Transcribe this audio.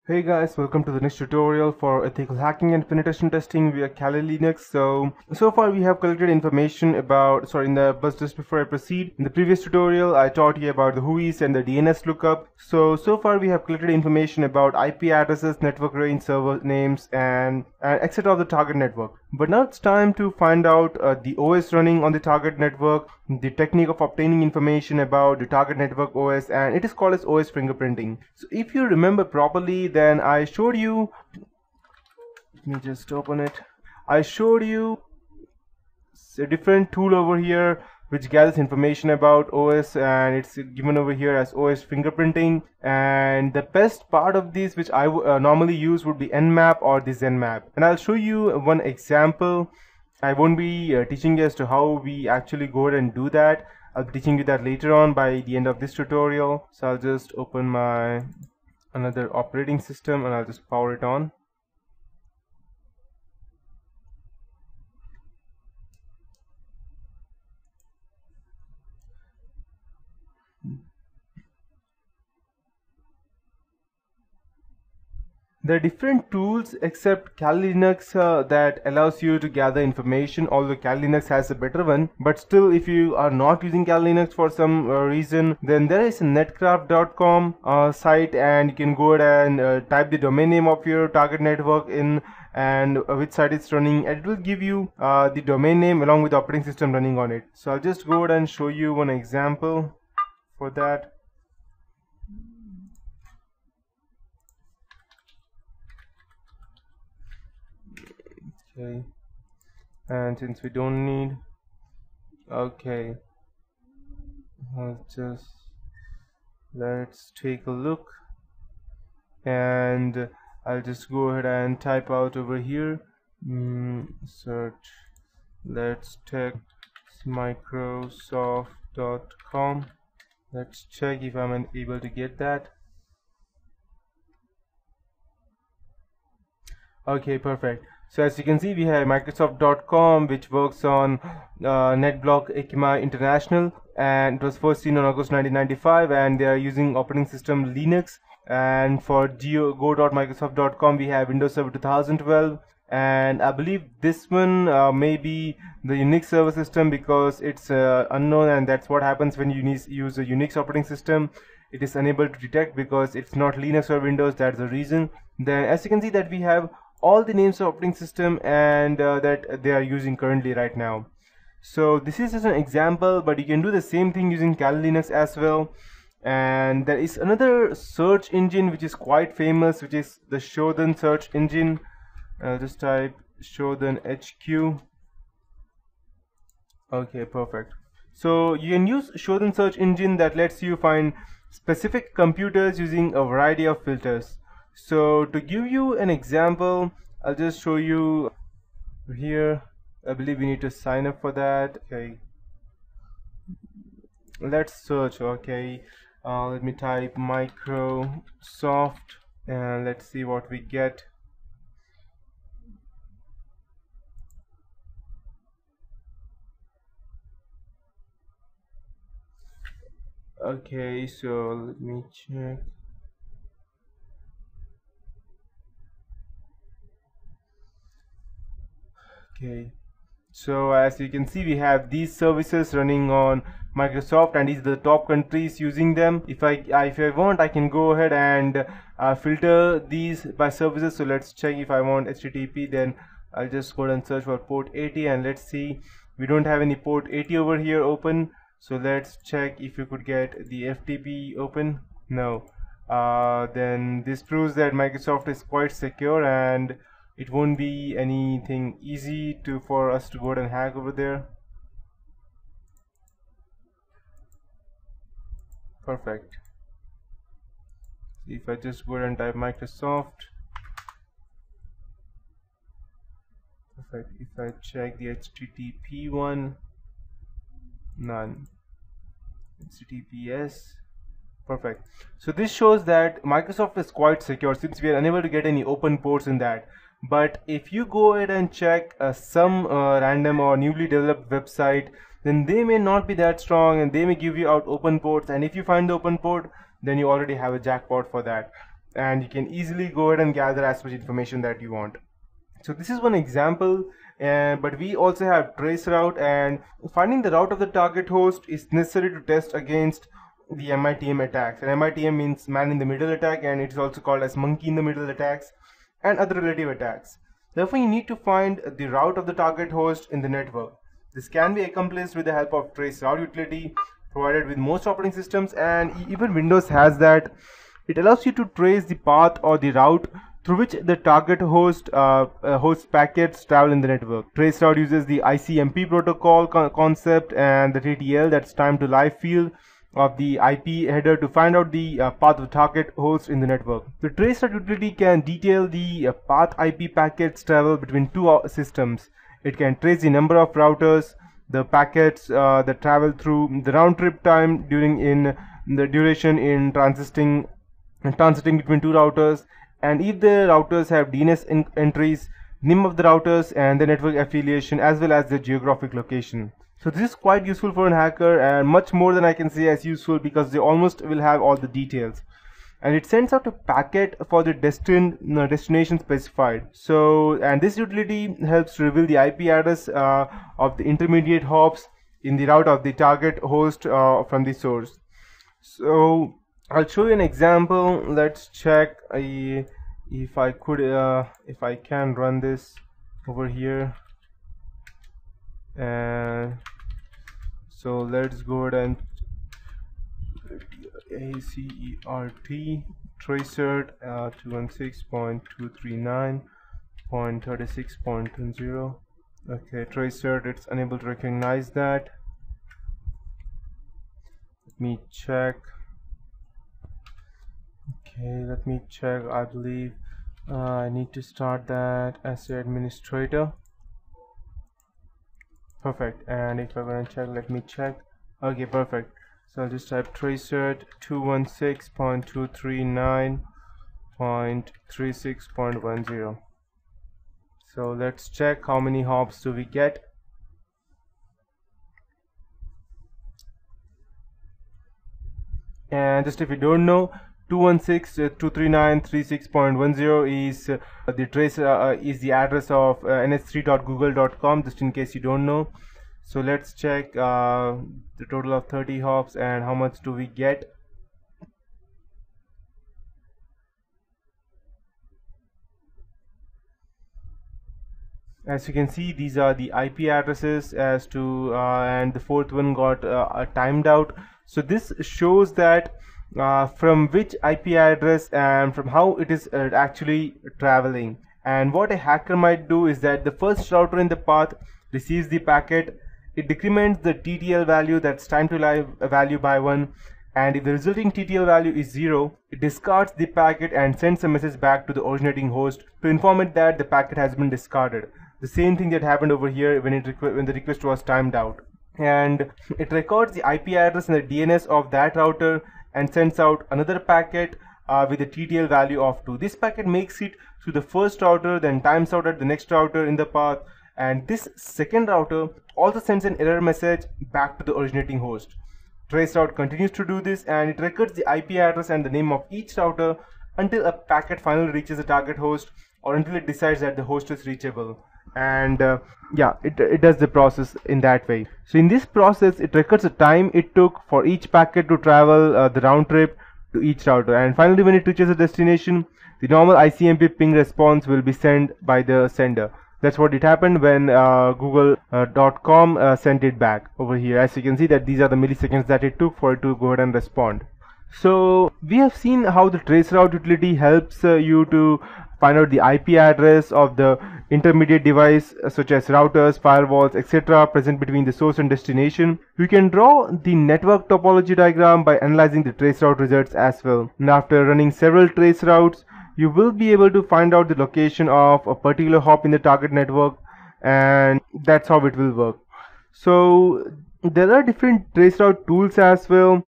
Hey guys, welcome to the next tutorial for ethical hacking and penetration testing via Kali Linux. So far we have collected information about, but just before I proceed, in the previous tutorial I taught you about the whois and the DNS lookup. So far we have collected information about IP addresses, network range, server names, and etc. of the target network. But now it's time to find out the OS running on the target network, the technique of obtaining information about the target network OS, and it is called as OS fingerprinting. So if you remember properly, then I showed you, let me just open it. I showed you a different tool over here which gathers information about OS, and it's given over here as OS fingerprinting. And the best part of this, which I normally use, would be Nmap or the Zenmap. And I'll show you one example. I won't be teaching you as to how we actually go ahead and do that. I'll be teaching you that later on by the end of this tutorial. So I'll just open my another operating system and I'll just power it on. There are different tools except Kali Linux that allows you to gather information, although Kali Linux has a better one. But still, if you are not using Kali Linux for some reason, then there is a netcraft.com site, and you can go ahead and type the domain name of your target network in and which site it's running, and it will give you the domain name along with the operating system running on it. So I'll just go ahead and show you one example for that. Okay, and since we don't need, okay, let's take a look, and I'll just go ahead and type out over here, search, let's check Microsoft.com. Let's check if I'm able to get that. Okay, perfect. So as you can see, we have Microsoft.com, which works on NetBlock ECMA International, and it was first seen on August 1995, and they are using operating system Linux. And for go.microsoft.com, we have Windows Server 2012, and I believe this one may be the Unix server system because it's unknown, and that's what happens when you use a Unix operating system. It is unable to detect because it's not Linux or Windows. That's the reason. Then as you can see that we have all the names of operating system and that they are using currently right now. So this is just an example, but you can do the same thing using Kali Linux as well. And there is another search engine which is quite famous, which is the Shodan search engine. I'll just type Shodan HQ. Okay, perfect. So you can use Shodan search engine that lets you find specific computers using a variety of filters. So to give you an example, I'll just show you here. I believe we need to sign up for that. Okay, let's search. Okay, let me type Microsoft and let's see what we get. Okay, so let me check. Okay, so as you can see, we have these services running on Microsoft, and these are the top countries using them. If I want, I can go ahead and filter these by services. So let's check. If I want HTTP, then I'll just go and search for port 80, and let's see, we don't have any port 80 over here open. So let's check if you could get the FTP open. No. Then this proves that Microsoft is quite secure, and it won't be anything easy for us to go ahead and hack over there. Perfect. If I just go ahead and type Microsoft, perfect. If I check the HTTP one, none. HTTPS, perfect. So this shows that Microsoft is quite secure since we are unable to get any open ports in that. But if you go ahead and check some random or newly developed website, then they may not be that strong and they may give you out open ports, and if you find the open port, then you already have a jackpot for that. and you can easily go ahead and gather as much information that you want. So this is one example, but we also have trace route, and finding the route of the target host is necessary to test against the MITM attacks. And MITM means man in the middle attack, and it is also called as monkey in the middle attacks and other relative attacks. Therefore, you need to find the route of the target host in the network. This can be accomplished with the help of trace route utility provided with most operating systems, and even Windows has that. It allows you to trace the path or the route through which the target host host packets travel in the network. Trace route uses the ICMP protocol concept and the TTL, that's time to live field, of the IP header to find out the path of the target host in the network. The trace route utility can detail the path IP packets travel between two systems. It can trace the number of routers, the packets that travel through, the round trip time during the duration in transiting between two routers, and if the routers have DNS entries, name of the routers, and the network affiliation, as well as the geographic location. So this is quite useful for a hacker, and much more than I can say as useful, because they almost will have all the details. And it sends out a packet for the destination specified. So, and this utility helps to reveal the IP address of the intermediate hops in the route of the target host from the source. So I'll show you an example. Let's check if I can run this over here. And so let's go ahead and ACERT tracert 216.239.36.10. okay, tracert, it's unable to recognize that. Let me check. Okay, let me check. I believe I need to start that as the administrator. Perfect. And if I'm going to check, let me check. Okay, perfect. So I'll just type tracert 216.239.36.10. so let's check how many hops do we get. And just if you don't know, 216.239.36.10 is the trace is the address of ns3.google.com, just in case you don't know. So let's check the total of 30 hops and how much do we get. As you can see, these are the IP addresses as to and the fourth one got timed out. So this shows that from which IP address and from how it is actually traveling. And what a hacker might do is that the first router in the path receives the packet, it decrements the TTL value, that's time to live value, by 1, and if the resulting TTL value is 0, it discards the packet and sends a message back to the originating host to inform it that the packet has been discarded. The same thing that happened over here when the request was timed out. And it records the IP address and the DNS of that router and sends out another packet with a TTL value of 2. This packet makes it to the first router, then times out at the next router in the path, and this second router also sends an error message back to the originating host. Traceroute continues to do this, and it records the IP address and the name of each router until a packet finally reaches the target host, or until it decides that the host is reachable. And yeah, it does the process in that way. So in this process, it records the time it took for each packet to travel the round trip to each router, and finally when it reaches the destination, the normal ICMP ping response will be sent by the sender. That's what it happened when Google.com sent it back over here. As you can see, that these are the milliseconds that it took for it to go ahead and respond. So we have seen how the traceroute utility helps you to find out the IP address of the intermediate device, such as routers, firewalls, etc. present between the source and destination. You can draw the network topology diagram by analyzing the traceroute results as well. And after running several traceroutes, you will be able to find out the location of a particular hop in the target network, and that's how it will work. So there are different traceroute tools as well.